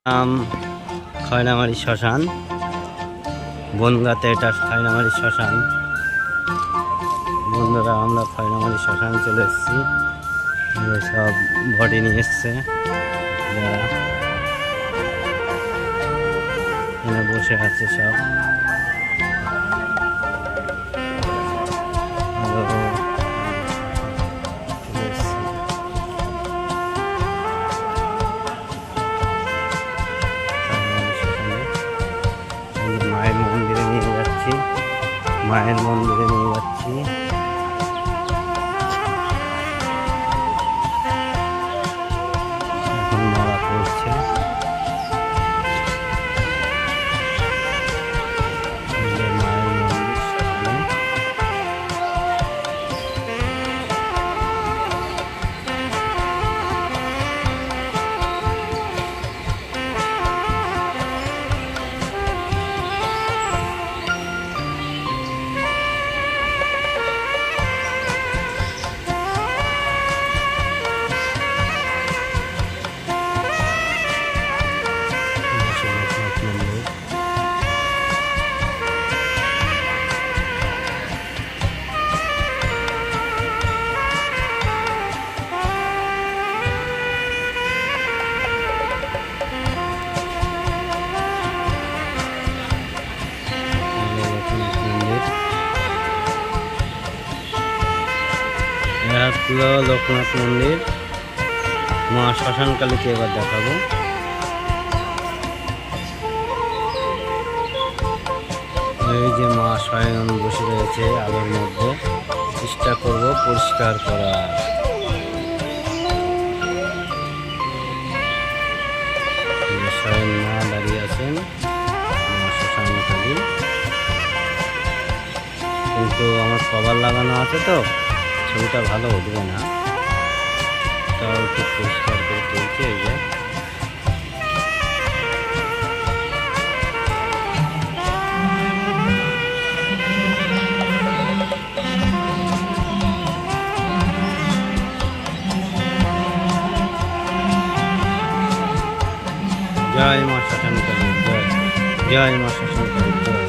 নাম খয়নামারি শ্মশান। বনগাঁতে এটা খয়নামারি শ্মশান। বন্ধুরা, আমরা খয়নামারি শ্মশান চলে এসেছি। সব বডি নিয়ে এসছে, যারা এখানে বসে আছে সব। মায়ের মন্দিরে নিয়ে যাচ্ছি, মায়ের মন্দিরে নিয়ে যাচ্ছি। এখন মারা পড়ছে। মায়ের মন্দির সেখানে লোকনাথ মন্দির। মা শ্মশানকালীকে এবার দেখাবো। এই যে মা স্বয়ং বসে রয়েছে আলোর মধ্যে। চেষ্টা করব পরিষ্কার করার। স্বয়ং মা দাঁড়িয়ে আছেন, মা শ্মশানকালী। কিন্তু আমার কভার লাগানো আছে, তো ছবিটা ভালো উঠবে না, তাও একটু পরিষ্কার করে তুলছে। এই যে জয় মা শ্মশানকালী, জয় জয় মা শ্মশানকালী, জয়।